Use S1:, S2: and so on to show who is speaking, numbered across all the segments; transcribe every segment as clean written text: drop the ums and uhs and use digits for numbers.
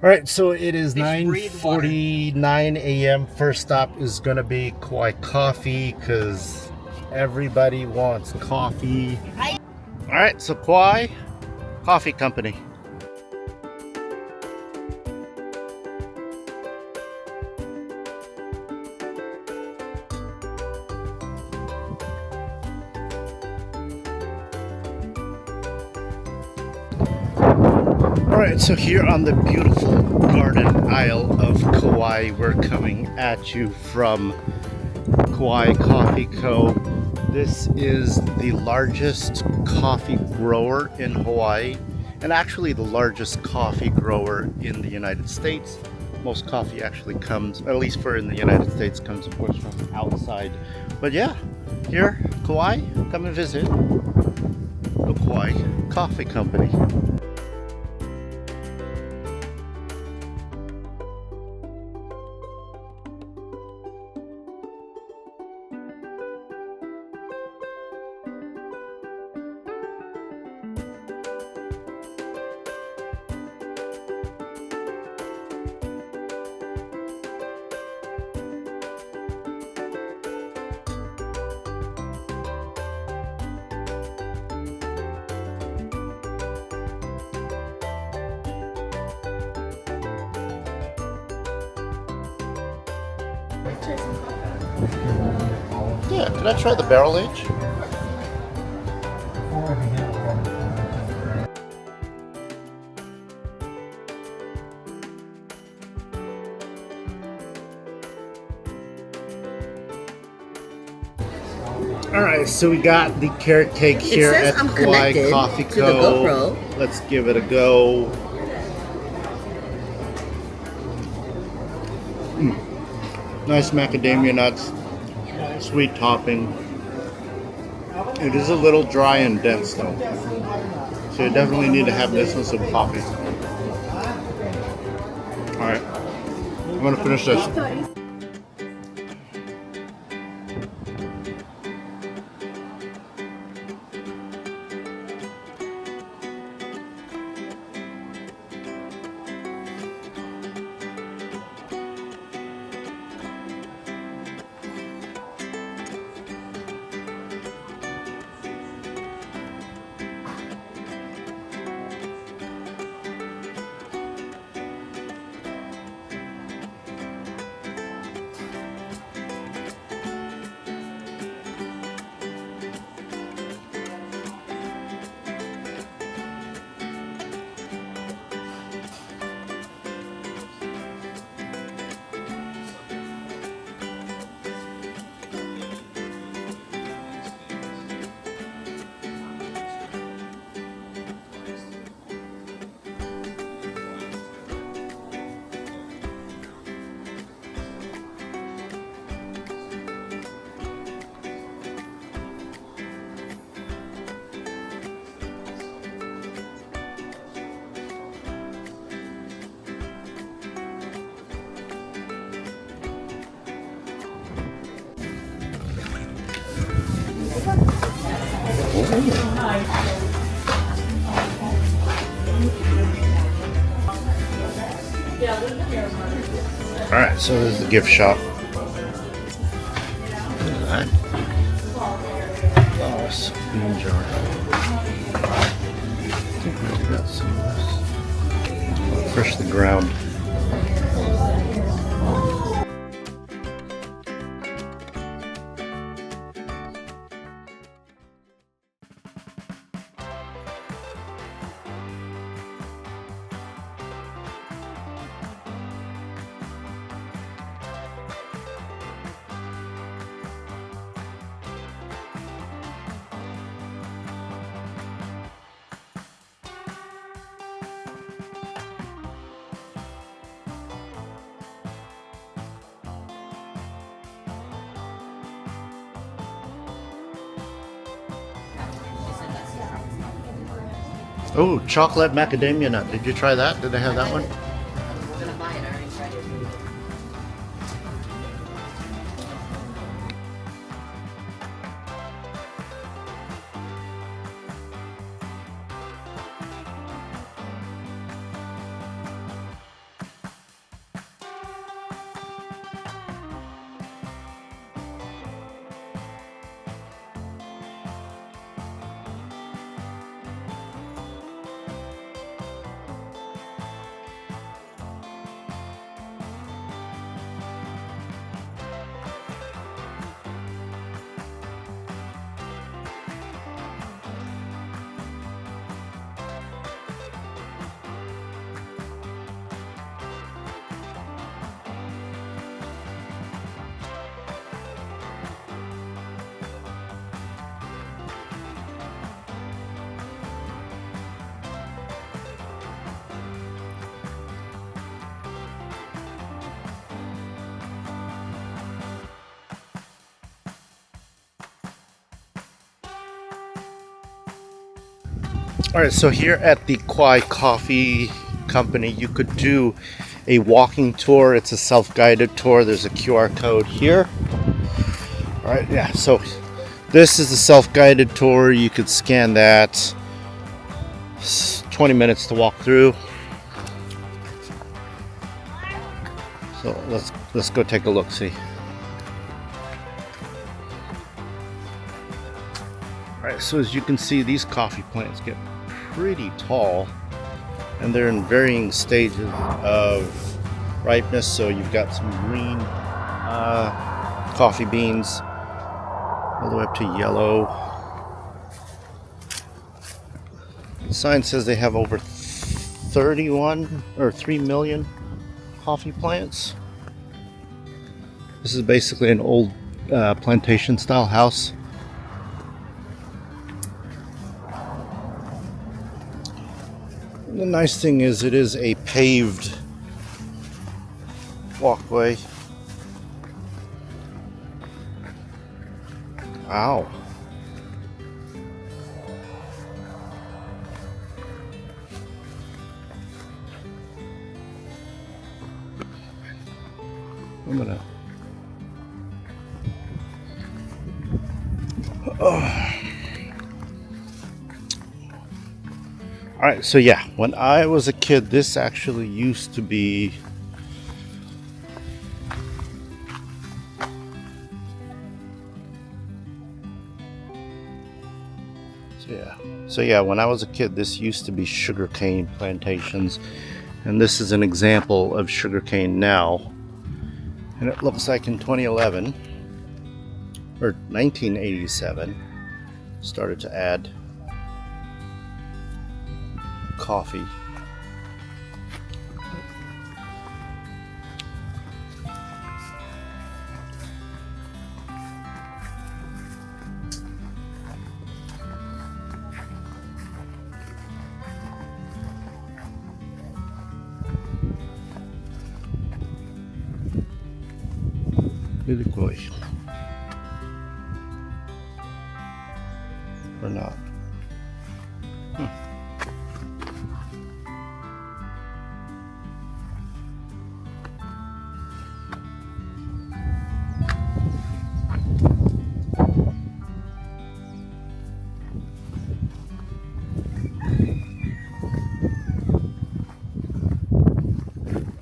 S1: All right, so it is
S2: Fish breathe water.
S1: 9:49 a.m. First stop is gonna be Kauai Coffee because everybody wants coffee. All right, so Kauai Coffee Company. All right, so here on the beautiful garden isle of Kauai, we're coming at you from Kauai Coffee Co. This is the largest coffee grower in Hawaii and actually the largest coffee grower in the United States. Most coffee actually comes, at least for in the United States, comes of course from outside. But yeah, here, Kauai, come and visit the Kauai Coffee Company. Yeah, can I try the barrel age? All right, so we got the carrot cake here
S2: says
S1: at
S2: I'm
S1: Kauai
S2: connected
S1: Coffee
S2: to the
S1: Co.
S2: GoPro.
S1: Let's give it a go. Nice macadamia nuts, sweet topping. It is a little dry and dense though, so you definitely need to have this with some coffee. All right, I'm gonna finish this. All right, so this is the gift shop. Look at that. Flowers, bean jar. I think we already got some of this. Fresh the ground. Oh, chocolate macadamia nut. Did you try that? Did they have that one?
S2: We're gonna buy it. I already tried it.
S1: All right, so here at the Kauai Coffee Company, you could do a walking tour. It's a self-guided tour. There's a QR code here. All right, yeah, so this is the self-guided tour. You could scan that. It's 20 minutes to walk through. So let's go take a look, see. Alright, so as you can see, these coffee plants get pretty tall and they're in varying stages of ripeness. So you've got some green coffee beans all the way up to yellow. The sign says they have over 31 or 3 million coffee plants. This is basically an old plantation style house. The nice thing is it is a paved walkway. Ow. I'm gonna. Oh. All right, so yeah, when I was a kid, this actually used to be So yeah, when I was a kid, this used to be sugarcane plantations, and this is an example of sugarcane now. And it looks like in 2011 or 1987 started to add coffee. Really cool. Or not.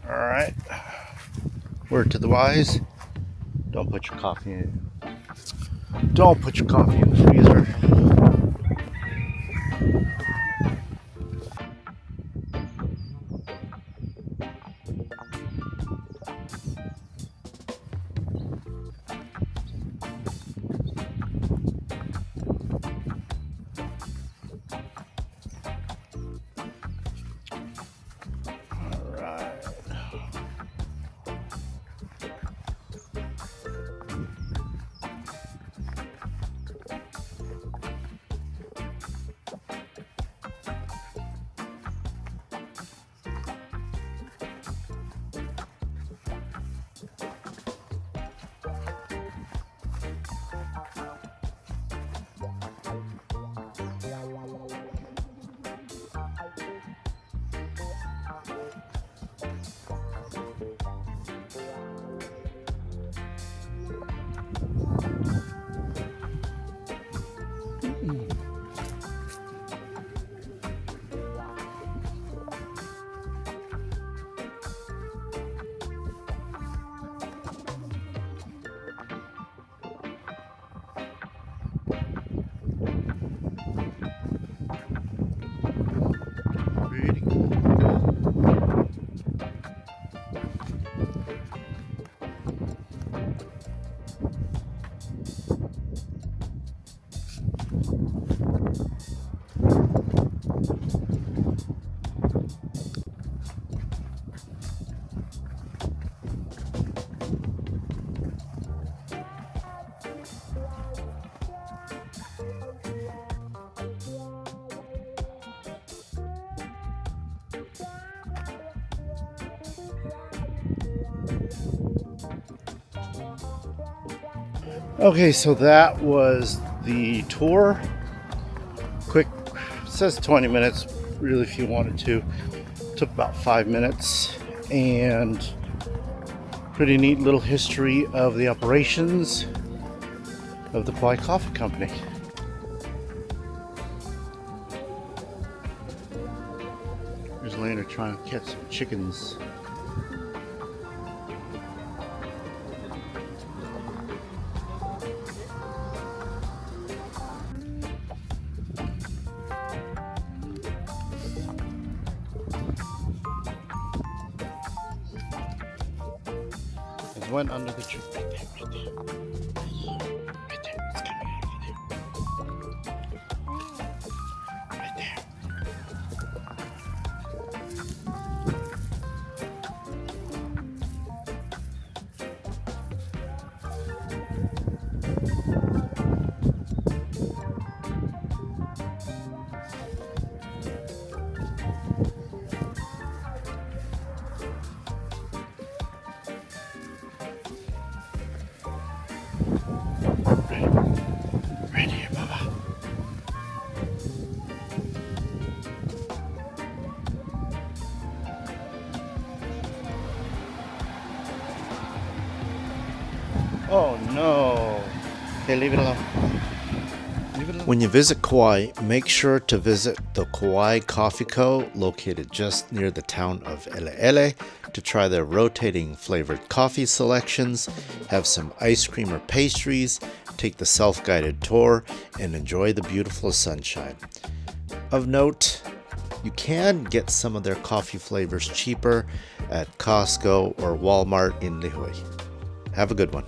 S1: Alright. Word to the wise. Don't put your coffee in. Don't put your coffee in the freezer. Okay, so that was the tour. Quick says 20 minutes, really, if you wanted to. Took about 5 minutes, and pretty neat little history of the operations of the Kauai Coffee Company. Here's Lena trying to catch some chickens. There's one under the tree. Right there, right there. Right there. It's coming out of there. Right there. Right here, Baba. Oh no. Okay, leave it alone. Leave it alone. When you visit Kauai, make sure to visit the Kauai Coffee Co. located just near the town of Ele Ele to try their rotating flavored coffee selections, have some ice cream or pastries, take the self-guided tour, and enjoy the beautiful sunshine. Of note, you can get some of their coffee flavors cheaper at Costco or Walmart in Lihue. Have a good one.